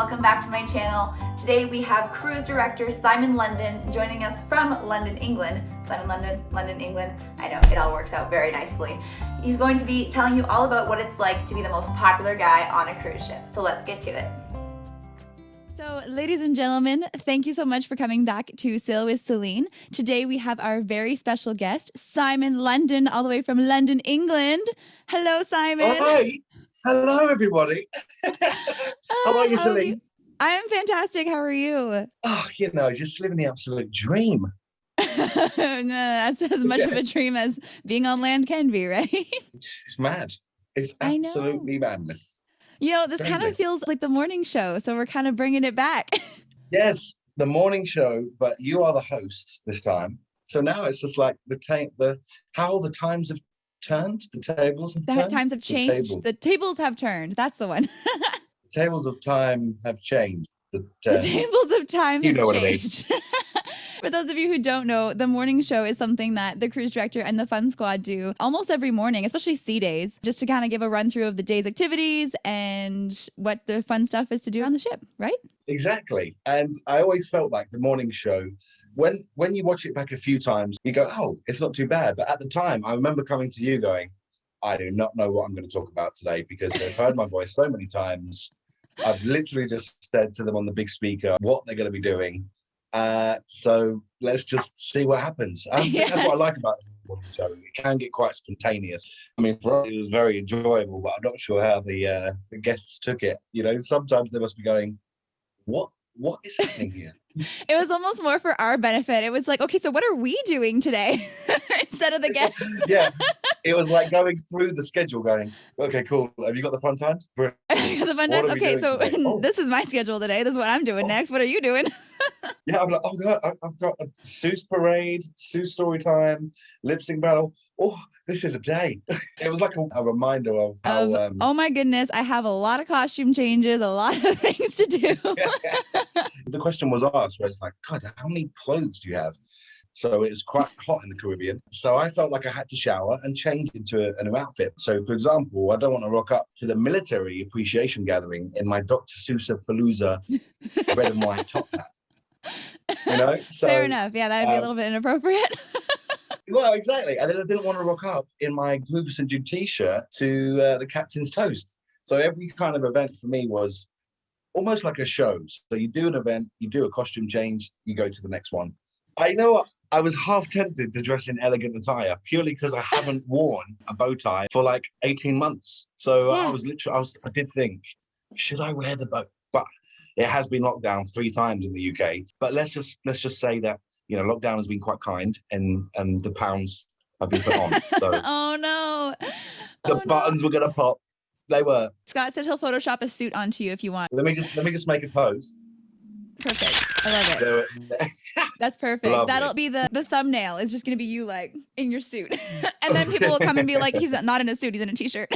welcome back to my channel. Today we have cruise director Simon London joining us from London, England. Simon London, London, England. I know, it all works out very nicely. He's going to be telling you all about what it's like to be the most popular guy on a cruise ship. So let's get to it. So, ladies and gentlemen, thank you so much for coming back to Sail with Celine. Today we have our very special guest, Simon London, all the way from London, England. Hello, Simon. Hi. Hello, everybody. How are you, Celine? I am fantastic. How are you? Oh, just living the absolute dream. No, that's as much of a dream as being on land can be, right? It's mad. It's absolutely madness. You know, this kind of feels like the morning show, so we're kind of bringing it back. Yes, the morning show, but you are the host this time. So now it's just like how the times have turned, the tables have turned. Times have changed. The tables have turned. That's the one. The tables of time have changed. The tables of time have changed. What I mean. For those of you who don't know, the morning show is something that the cruise director and the fun squad do almost every morning, especially sea days, just to kind of give a run through of the day's activities and what the fun stuff is to do on the ship, right? Exactly. And I always felt like the morning show, when you watch it back a few times, you go, oh, it's not too bad. But at the time, I remember coming to you going, I do not know what I'm going to talk about today because they've heard my voice so many times. I've literally just said to them on the big speaker what they're going to be doing. So let's just see what happens. That's what I like about the morning show. It can get quite spontaneous. I mean, for us, it was very enjoyable, but I'm not sure how the guests took it. You know, sometimes they must be going, what is happening here? It was almost more for our benefit. It was like, okay, so what are we doing today instead of the guests? Yeah. It was like going through the schedule going, okay, cool. Have you got the fun times? The fun times? Okay, so this is my schedule today. This is what I'm doing next. What are you doing? Yeah, I'm like, oh God, I've got a Seuss parade, Seuss story time, lip sync battle. Oh, this is a day. It was like a reminder of how... oh my goodness, I have a lot of costume changes, a lot of things to do. The question was asked where it's like, God, how many clothes do you have? So it was quite hot in the Caribbean. So I felt like I had to shower and change into a new outfit. So, for example, I don't want to rock up to the military appreciation gathering in my Dr. Seuss Palooza red and white top hat. You know? So, fair enough. Yeah, that would be a little bit inappropriate. Well, exactly. And then I didn't want to rock up in my Groovus and Dude t-shirt to the captain's toast. So every kind of event for me was almost like a show. So you do an event, you do a costume change, you go to the next one. I know what? I was half tempted to dress in elegant attire purely because I haven't worn a bow tie for like 18 months. So yeah. I did think, should I wear the bow? But it has been locked down 3 times in the UK. But let's just say that, lockdown has been quite kind and the pounds have been put on. So oh no. The buttons were gonna pop. They were. Scott said he'll Photoshop a suit onto you if you want. Let me just make a pose. Perfect. I love it. That's perfect. Lovely. That'll be the thumbnail. It's just going to be you like in your suit. And then people will come and be like, he's not in a suit, he's in a t-shirt.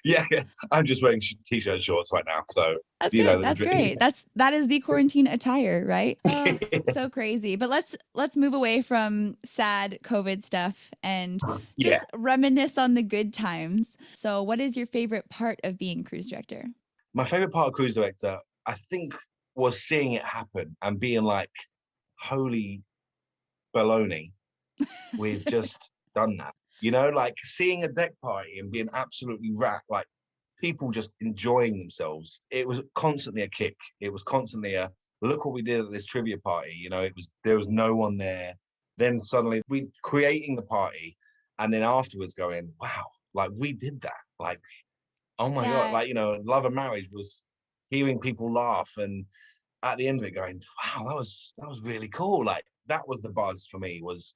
Yeah, I'm just wearing t-shirt shorts right now. So that's good. That's great. That is the quarantine attire, right? Oh, so crazy. But let's move away from sad COVID stuff and just reminisce on the good times. So what is your favorite part of being cruise director? My favorite part of cruise director, I think, was seeing it happen and being like, holy baloney, we've just done that. Like seeing a deck party and being absolutely rapt, like people just enjoying themselves. It was constantly a kick. It was constantly a, look what we did at this trivia party. There was no one there. Then suddenly we creating the party and then afterwards going, wow, like we did that. Like, oh my God, like, love and marriage was hearing people laugh and at the end of it going, wow, that was really cool. Like that was the buzz for me was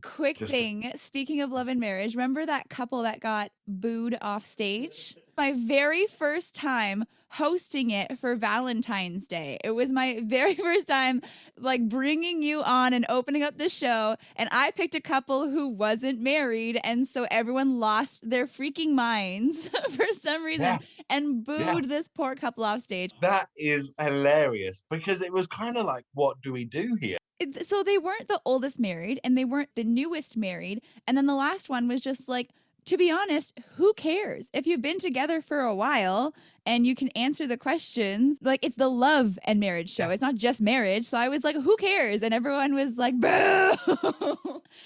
quick thing. Speaking of love and marriage, remember that couple that got booed off stage? My very first time hosting it for Valentine's Day. It was my very first time like bringing you on and opening up the show. And I picked a couple who wasn't married. And so everyone lost their freaking minds for some reason and booed this poor couple off stage. That is hilarious because it was kind of like, what do we do here? So they weren't the oldest married and they weren't the newest married. And then the last one was just like to be honest, who cares? If you've been together for a while and you can answer the questions, like it's the love and marriage show. Yeah. It's not just marriage. So I was like, who cares? And everyone was like, boo.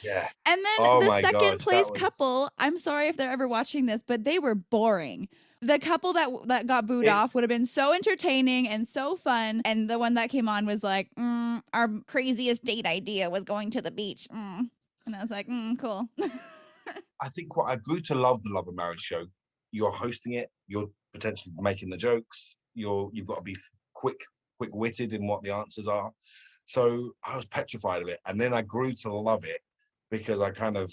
Yeah. And then Oh the my second God, that place was. couple, I'm sorry if they're ever watching this, but they were boring. The couple that got booed It's. off would have been so entertaining and so fun. And the one that came on was like, our craziest date idea was going to the beach. And I was like, cool. I think what I grew to love the Love and Marriage show. You're hosting it. You're potentially making the jokes. You've got to be quick-witted in what the answers are. So I was petrified of it, and then I grew to love it because I kind of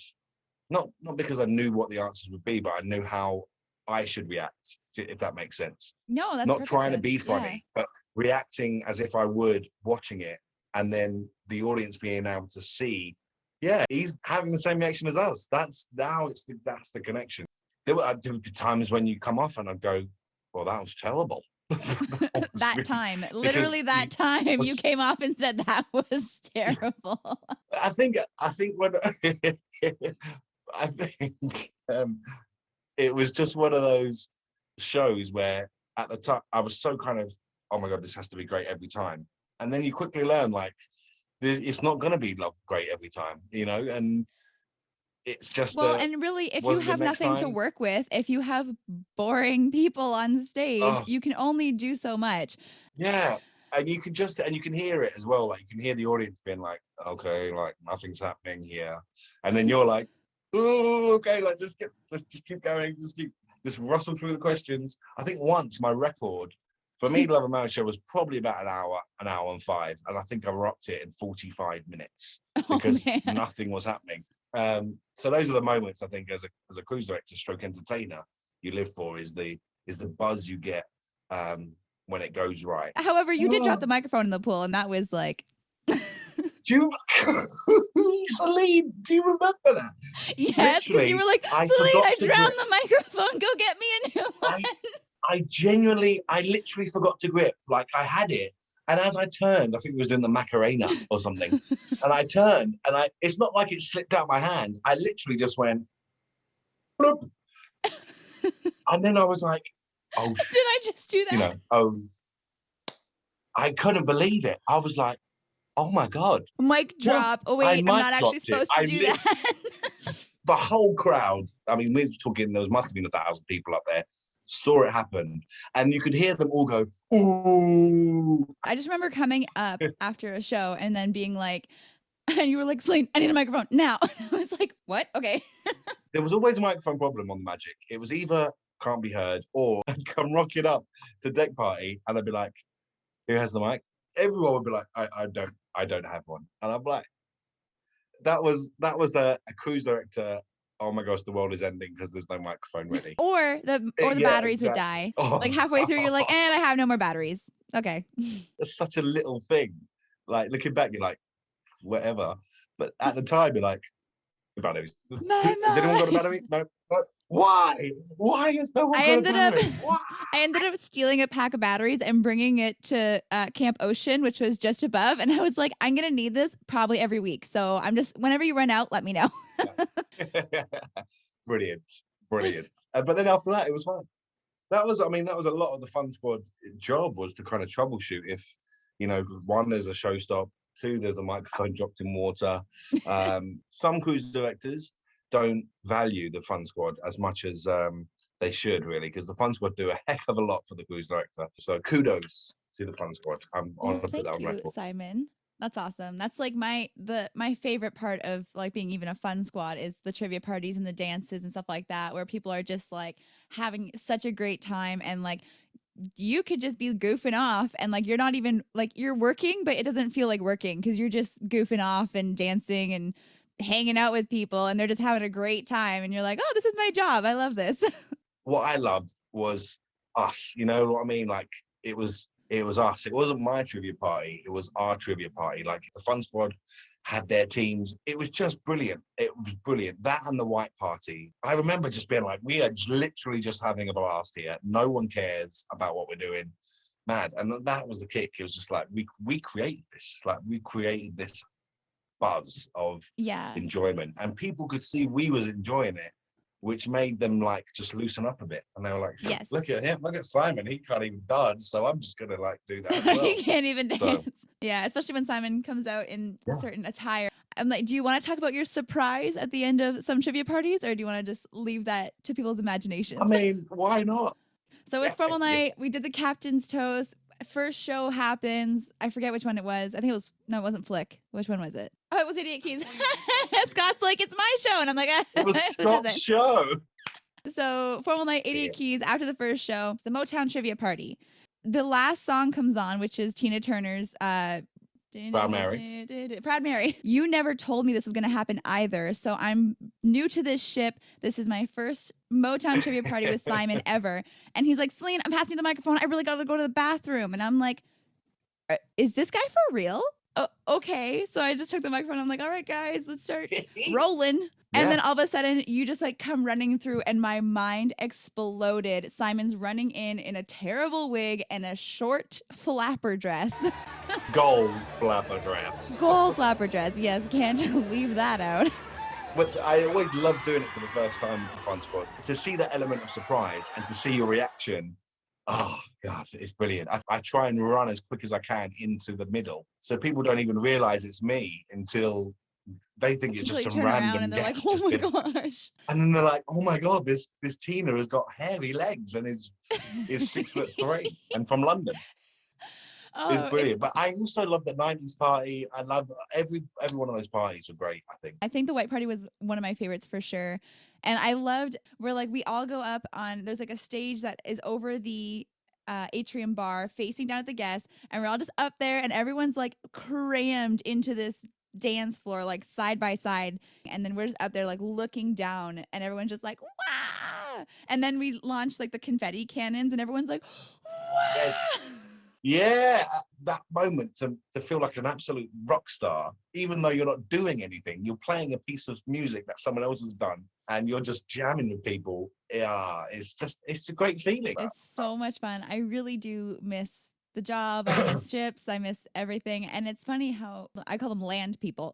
not because I knew what the answers would be, but I knew how I should react, if that makes sense. No, that's Not perfect trying to be sense. Yeah. funny, but reacting as if I would watching it, and then the audience being able to see, yeah, he's having the same reaction as us. That's the connection. There were times when you come off and I'd go, well, that was terrible. That time, literally that time, you came off and said that was terrible. I think when I think it was just one of those shows where at the time I was so kind of, oh my God, this has to be great every time, and then you quickly learn like it's not going to be great every time, and it's just and really, if you have nothing to work with, if you have boring people on stage, you can only do so much. Yeah. And you can hear it as well. Like you can hear the audience being like, okay, like nothing's happening here. And then you're like, oh, okay, let's just keep going. Just rustle through the questions. I think once my record for me, Love and Marriage show was probably about an hour and 5. And I think I rocked it in 45 minutes because nothing was happening. So those are the moments I think as a cruise director stroke entertainer you live for is the buzz you get when it goes right. However, you did drop the microphone in the pool, and that was like. Celine, do you remember that? Yes, because you were like, Celine, I drowned the microphone. Go get me a new one. I literally forgot to grip. Like I had it, and as I turned, I think it was doing the Macarena or something, and I turned, and it's not like it slipped out my hand. I literally just went, bloop. And then I was like, oh, did I just do that? I couldn't believe it. I was like, oh my God. Mic drop. Oh wait, I'm not actually supposed to do that. The whole crowd, I mean, we were talking, there must have been 1,000 people up there, saw it happen, and you could hear them all go, ooh. I just remember coming up after a show and then being like, and you were like, Celine, I need a microphone now. And I was like, what? Okay. There was always a microphone problem on the Magic. It was either can't be heard or I'd come rocking up to deck party and I'd be like, who has the mic? Everyone would be like, I don't have one. And I'm like, that was a cruise director. Oh my gosh, the world is ending because there's no microphone ready. Or the batteries would die. Like halfway through, you're like, and I have no more batteries. Okay. It's such a little thing. Like looking back, you're like, whatever. But at the time, you're like, batteries. Has anyone got a battery? No. Why? Why is no one got a battery? I ended up stealing a pack of batteries and bringing it to Camp Ocean, which was just above. And I was like, I'm going to need this probably every week. So I'm just, whenever you run out, let me know. Brilliant. But then after that, it was fun. That was a lot of the Fun Squad job, was to kind of troubleshoot if, one, there's a show stop, 2, there's a microphone dropped in water. Some cruise directors don't value the Fun Squad as much as they should, really, because the Fun Squad do a heck of a lot for the cruise director. So kudos to the Fun Squad. I'm honored to put that on record. Thank you, Simon. That's awesome. That's like my favorite part of like being even a Fun Squad is the trivia parties and the dances and stuff like that, where people are just like having such a great time, and like you could just be goofing off and like you're not even like you're working, but it doesn't feel like working because you're just goofing off and dancing and hanging out with people, and they're just having a great time, and you're like, oh, this is my job. I love this. What I loved was us. You know what I mean? Like it was us. It wasn't my trivia party. It was our trivia party. Like the Fun Squad had their teams. It was just brilliant. It was brilliant. That and the white party. I remember just being like, we are literally just having a blast here. No one cares about what we're doing. Mad. And that was the kick. It was just like, we created this. Like we created this buzz of enjoyment, and people could see we was enjoying it. which made them like just loosen up a bit. And they were like, Yes. look at him, look at Simon, he can't even dance, so I'm just gonna like do that as well. You can't even dance. So- Yeah, especially when Simon comes out in Yeah. certain attire. I'm like, do you want to talk about your surprise at the end of some trivia parties, or do you want to just leave that to people's imaginations? I mean, why not? So it's formal night. We did the captain's toast. First show happens. I forget which one it was. I think it wasn't Flick. Which one was it? Oh, it was Idiot Keys. Scott's like, it's my show. And I'm like, It was Scott's show. So formal night, Idiot Keys. After the first show, the Motown trivia party. The last song comes on, which is Tina Turner's Proud Mary. Proud Mary. You never told me this was going to happen either. So I'm new to this ship. This is my first Motown trivia party with Simon ever. And he's like, Celine, I'm passing you the microphone. I really got to go to the bathroom. And I'm like, is this guy for real? Okay. So I just took the microphone. I'm like, all right, guys, let's start rolling. And then all of a sudden, you just like come running through, and my mind exploded. Simon's running in a terrible wig and a short flapper dress. Gold flapper dress. Gold flapper dress. Yes, can't leave that out. But I always love doing it for the first time with the Fun Squad. To see that element of surprise and to see your reaction, oh God, it's brilliant. I try and run as quick as I can into the middle, so people don't even realize it's me until they think it's just some random and they're like, guest oh just my been- gosh. And then they're like, oh my God, this Tina has got hairy legs and is 6'3" and from London. It's brilliant. But I also love the 90s party. I love every one of those parties were great, I think. I think the white party was one of my favorites for sure. And I loved where like we all go up on, there's like a stage that is over the atrium bar facing down at the guests, and we're all just up there, and everyone's like crammed into this dance floor like side by side, and then we're just up there like looking down, and everyone's just like wow. And then we launched like the confetti cannons, and everyone's like wow. Yeah, that moment to feel like an absolute rock star, even though you're not doing anything, you're playing a piece of music that someone else has done, and you're just jamming with people. Yeah, it's a great feeling. It's so much fun. I really do miss the job. I miss ships. I miss everything. And it's funny how I call them land people.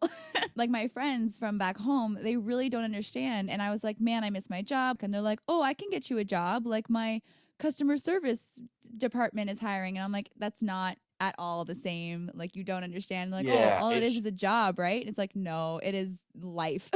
Like my friends from back home, they really don't understand. And I was like, man, I miss my job. And they're like, oh, I can get you a job. Like my customer service department is hiring. And I'm like, that's not at all the same. Like you don't understand. Like, Yeah, oh, all it is a job, right? It's like, no, it is life.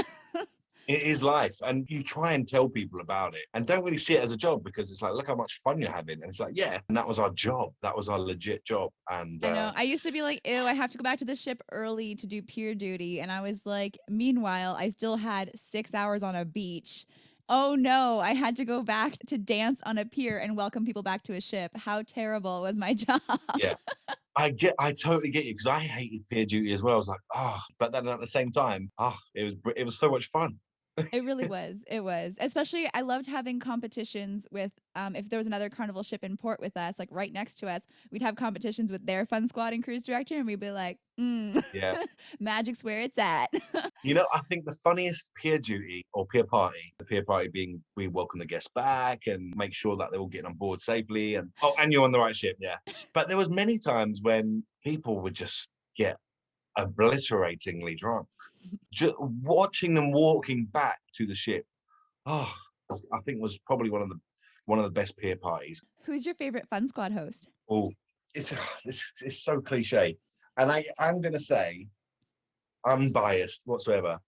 It is life, and you try and tell people about it and don't really see it as a job, because it's like, look how much fun you're having. And it's like, yeah, and that was our job. That was our legit job. And I know. I used to be like, ew, I have to go back to the ship early to do pier duty. And I was like, meanwhile, I still had 6 hours on a beach. Oh no, I had to go back to dance on a pier and welcome people back to a ship. How terrible was my job? Yeah. I totally get you, because I hated pier duty as well. I was like, but then at the same time, it was so much fun. It really was. It was. Especially, I loved having competitions with, if there was another Carnival ship in port with us, like right next to us, we'd have competitions with their fun squad and cruise director, and we'd be like, Yeah. magic's where it's at. You know, I think the funniest pier duty or pier party, the pier party being we welcome the guests back and make sure that they're all getting on board safely, and you're on the right ship, yeah. But there was many times when people would just get obliteratingly drunk. Just watching them walking back to the ship, I think was probably one of the best pier parties. Who's your favorite fun squad host? Oh, it's so cliche, and I'm gonna say, unbiased whatsoever.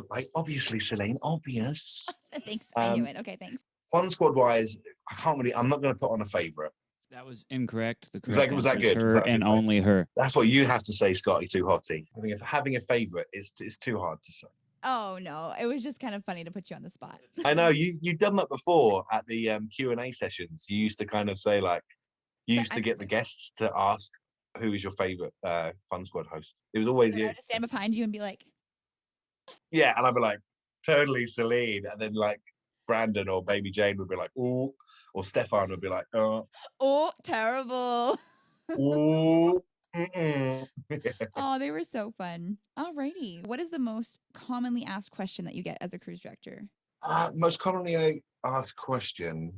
Like obviously Celine, obvious. Thanks. I knew it. Okay, thanks. Fun squad wise, I'm not gonna put on a favorite. That was incorrect. The Was correct that answer is good? Was her that a and good say? only her. That's what you have to say, Scotty. Too hotty. Having a favorite is too hard to say. Oh no, it was just kind of funny to put you on the spot. I know you've done that before at the Q&A sessions. You used to kind of say like, you used to get the guests to ask who is your favorite Fun Squad host. It was always And I you. would just stand behind you and be like, Yeah, and I'd be like, totally Celine, and then like Brandon or Baby Jane would be like, ooh, or Stefan would be like, oh, terrible. ooh. Mm-mm. Oh, they were so fun. Alrighty. What is the most commonly asked question that you get as a cruise director? Most commonly asked question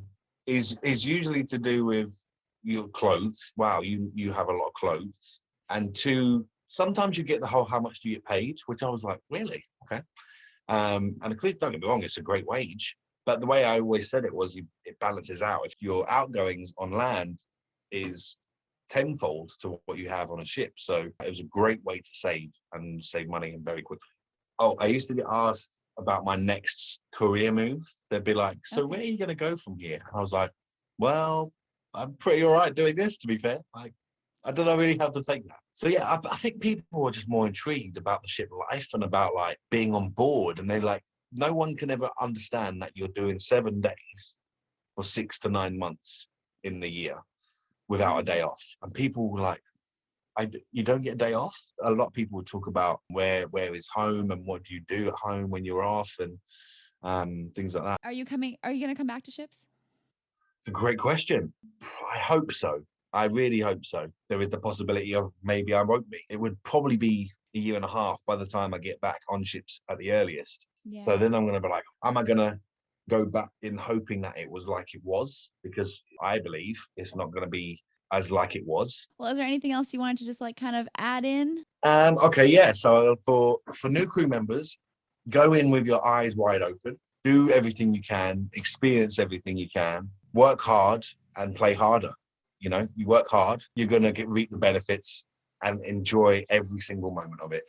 is usually to do with your clothes. Wow, you have a lot of clothes. And two, sometimes you get the whole how much do you get paid, which I was like, really? Okay. And don't get me wrong, it's a great wage. But the way I always said it was it balances out. If your outgoings on land is tenfold to what you have on a ship. So it was a great way to save money and very quickly. Oh, I used to get asked about my next career move. They'd be like, so where are you going to go from here? And I was like, well, I'm pretty all right doing this, to be fair. Like, I don't know really how to think that. So yeah, I think people are just more intrigued about the ship life and about like being on board. And they like, no one can ever understand that you're doing 7 days for 6 to 9 months in the year without a day off. And people were like, you don't get a day off? A lot of people would talk about where is home and what do you do at home when you're off and things like that. Are you going to come back to ships? It's a great question. I hope so. I really hope so. There is the possibility of maybe I won't be. It would probably be a year and a half by the time I get back on ships at the earliest. Yeah. So then I'm going to be like, am I going to go back in hoping that it was like it was? Because I believe it's not going to be as like it was. Well, is there anything else you wanted to just like kind of add in? Okay, yeah. So for new crew members, go in with your eyes wide open. Do everything you can. Experience everything you can. Work hard and play harder. You know, you work hard, you're going to reap the benefits and enjoy every single moment of it.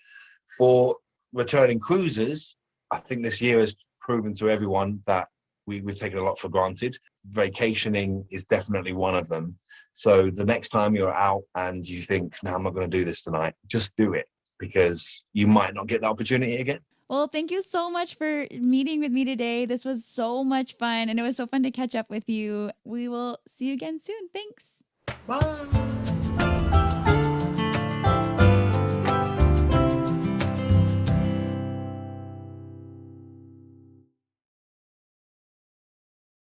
For returning cruisers, I think this year has proven to everyone that we've taken a lot for granted. Vacationing is definitely one of them. So the next time you're out and you think, no, I'm not going to do this tonight, just do it, because you might not get the opportunity again. Well, thank you so much for meeting with me today. This was so much fun, and it was so fun to catch up with you. We will see you again soon. Thanks. Bye.